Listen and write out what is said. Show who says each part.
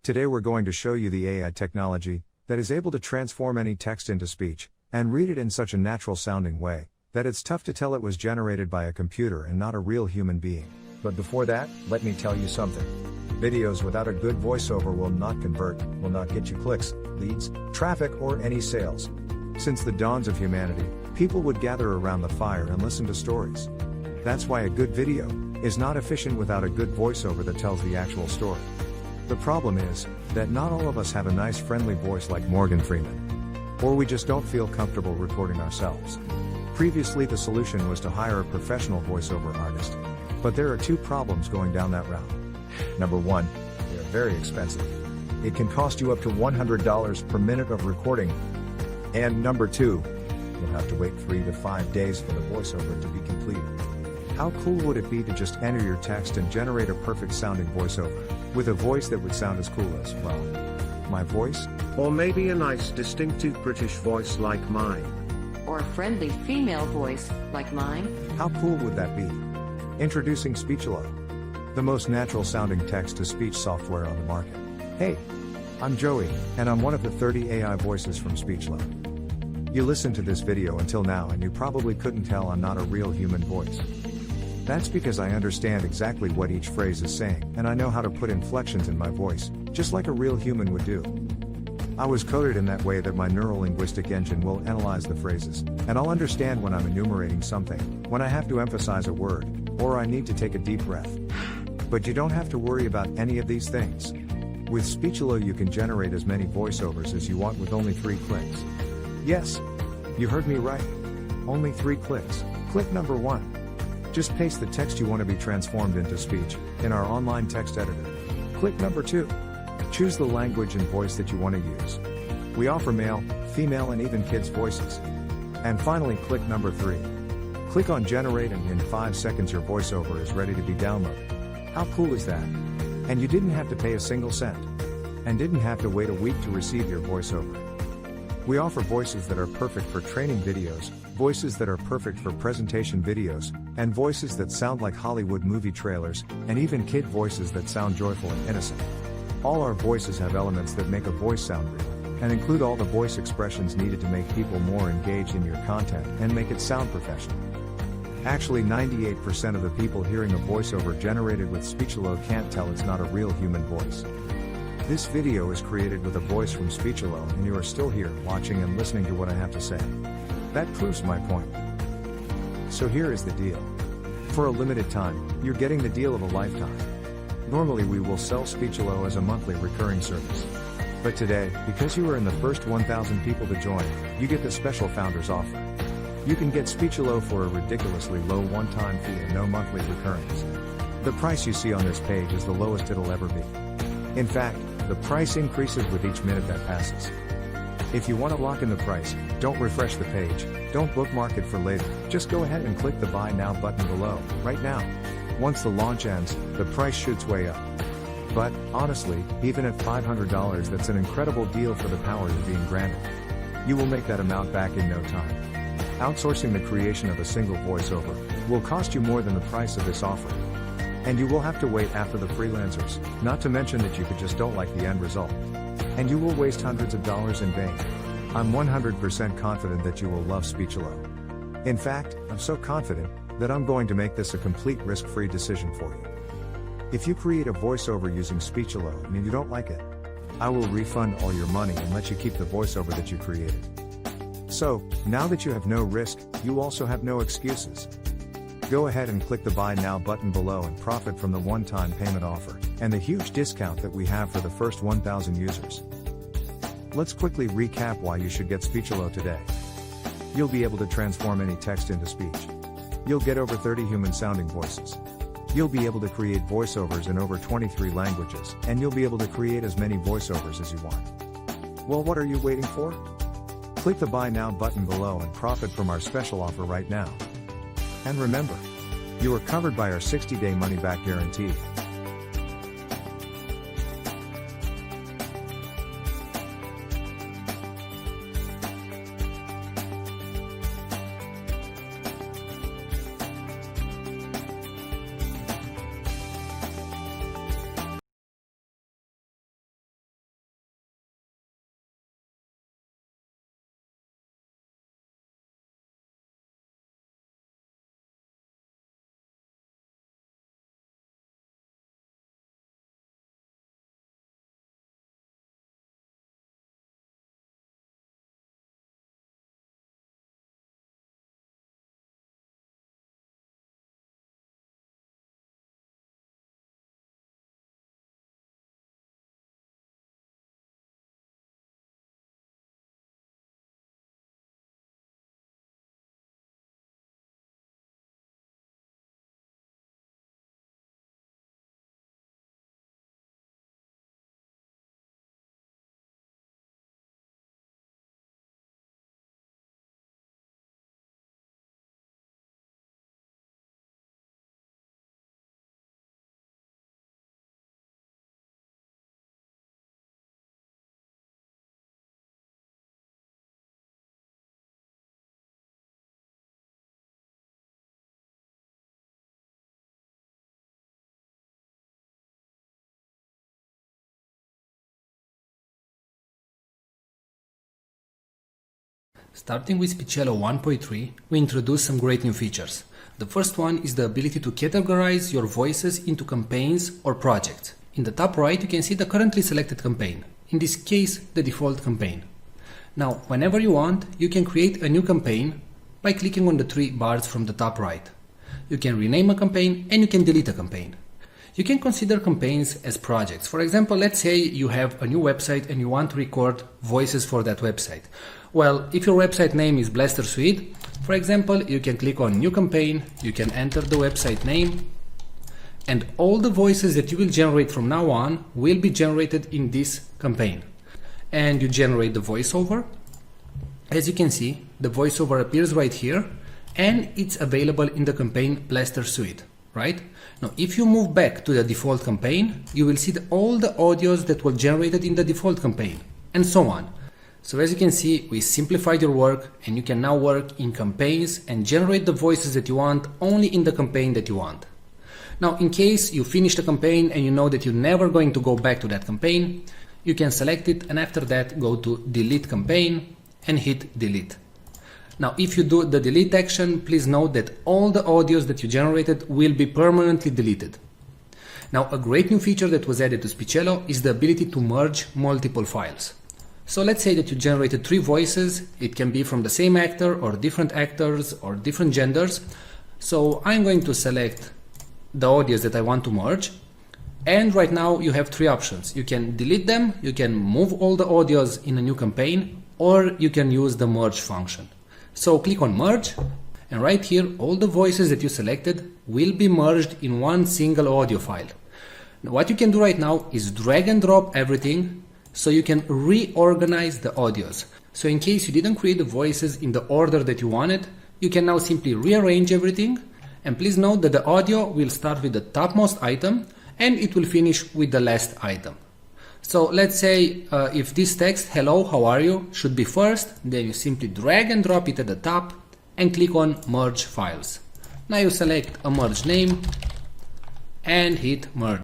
Speaker 1: Today we're going to show you the AI technology that is able to transform any text into speech and read it in such a natural sounding way that it's tough to tell it was generated by a computer and not a real human being. But before that, let me tell you something. Videos without a good voiceover will not convert, will not get you clicks, leads, traffic, or any sales. Since the dawns of humanity, people would gather around the fire and listen to stories. That's why a good video is not efficient without a good voiceover that tells the actual story. The problem is that not all of us have a nice friendly voice like Morgan Freeman. Or we just don't feel comfortable recording ourselves. Previously the solution was to hire a professional voiceover artist. But there are two problems going down that route. Number one, they are very expensive. It can cost you up to $100 per minute of recording. And number two, you'll have to wait 3 to 5 days for the voiceover to be completed. How cool would it be to just enter your text and generate a perfect sounding voiceover, with a voice that would sound as cool as, well, my voice?
Speaker 2: Or maybe a nice distinctive British voice like mine.
Speaker 3: Or a friendly female voice like mine?
Speaker 1: How cool would that be? Introducing Speechelo, the most natural sounding text-to-speech software on the market. Hey, I'm Joey, and I'm one of the 30 AI voices from Speechelo. You listened to this video until now and you probably couldn't tell I'm not a real human voice. That's because I understand exactly what each phrase is saying, and I know how to put inflections in my voice, just like a real human would do. I was coded in that way that my neuro-linguistic engine will analyze the phrases, and I'll understand when I'm enumerating something, when I have to emphasize a word, or I need to take a deep breath. But you don't have to worry about any of these things. With Speechelo you can generate as many voiceovers as you want with only 3 clicks. Yes, you heard me right. Only 3 clicks. Click number 1. Just paste the text you want to be transformed into speech in our online text editor. Click number 2. Choose the language and voice that you want to use. We offer male, female, and even kids' voices. And finally, click number 3. Click on generate and in 5 seconds your voiceover is ready to be downloaded. How cool is that? And you didn't have to pay a single cent. And didn't have to wait a week to receive your voiceover. We offer voices that are perfect for training videos, voices that are perfect for presentation videos, and voices that sound like Hollywood movie trailers, and even kid voices that sound joyful and innocent. All our voices have elements that make a voice sound real, and include all the voice expressions needed to make people more engaged in your content and make it sound professional. Actually, 98% of the people hearing a voiceover generated with Speechelo can't tell it's not a real human voice. This video is created with a voice from Speechelo and you are still here watching and listening to what I have to say. That proves my point. So here is the deal. For a limited time, you're getting the deal of a lifetime. Normally we will sell Speechelo as a monthly recurring service. But today, because you are in the first 1,000 people to join, you get the special founders offer. You can get Speechelo for a ridiculously low one-time fee and no monthly recurrings. The price you see on this page is the lowest it'll ever be. In fact, the price increases with each minute that passes. If you want to lock in the price, don't refresh the page, don't bookmark it for later, just go ahead and click the Buy Now button below, right now. Once the launch ends, the price shoots way up. But, honestly, even at $500 that's an incredible deal for the power you're being granted. You will make that amount back in no time. Outsourcing the creation of a single voiceover will cost you more than the price of this offer. And you will have to wait after the freelancers, not to mention that you just don't like the end result. And you will waste hundreds of dollars in vain. I'm 100% confident that you will love Speechelo. In fact, I'm so confident that I'm going to make this a complete risk-free decision for you. If you create a voiceover using Speechelo and you don't like it, I will refund all your money and let you keep the voiceover that you created. So, now that you have no risk, you also have no excuses. Go ahead and click the Buy Now button below and profit from the one-time payment offer, and the huge discount that we have for the first 1,000 users. Let's quickly recap why you should get Speechelo today. You'll be able to transform any text into speech. You'll get over 30 human-sounding voices. You'll be able to create voiceovers in over 23 languages, and you'll be able to create as many voiceovers as you want. Well, what are you waiting for? Click the Buy Now button below and profit from our special offer right now. And remember, you are covered by our 60-day money-back guarantee.
Speaker 4: Starting with Speechelo 1.3, we introduced some great new features. The first one is the ability to categorize your voices into campaigns or projects. In the top right, you can see the currently selected campaign. In this case, the default campaign. Now, whenever you want, you can create a new campaign by clicking on the three bars from the top right. You can rename a campaign and you can delete a campaign. You can consider campaigns as projects. For example, let's say you have a new website and you want to record voices for that website. Well, if your website name is Blaster Suite, for example, you can click on New Campaign, you can enter the website name, and all the voices that you will generate from now on will be generated in this campaign. And you generate the voiceover. As you can see, the voiceover appears right here, and it's available in the campaign Blaster Suite, right? Now, if you move back to the default campaign, you will see all the audios that were generated in the default campaign, and so on. So as you can see, we simplified your work, and you can now work in campaigns and generate the voices that you want only in the campaign that you want. Now, in case you finish the campaign and you know that you're never going to go back to that campaign, you can select it and after that go to Delete Campaign and hit Delete. Now, if you do the delete action, please note that all the audios that you generated will be permanently deleted. Now, a great new feature that was added to Speechelo is the ability to merge multiple files. So let's say that you generated 3 voices. It can be from the same actor or different actors or different genders. So I'm going to select the audios that I want to merge. And right now you have 3 options. You can delete them, you can move all the audios in a new campaign, or you can use the merge function. So click on merge, and right here all the voices that you selected will be merged in one single audio file. Now, what you can do right now is drag and drop everything so you can reorganize the audios. So in case you didn't create the voices in the order that you wanted, you can now simply rearrange everything. And please note that the audio will start with the topmost item and it will finish with the last item. So let's say if this text, hello, how are you, should be first, then you simply drag and drop it at the top and click on merge files. Now you select a merge name and hit merge.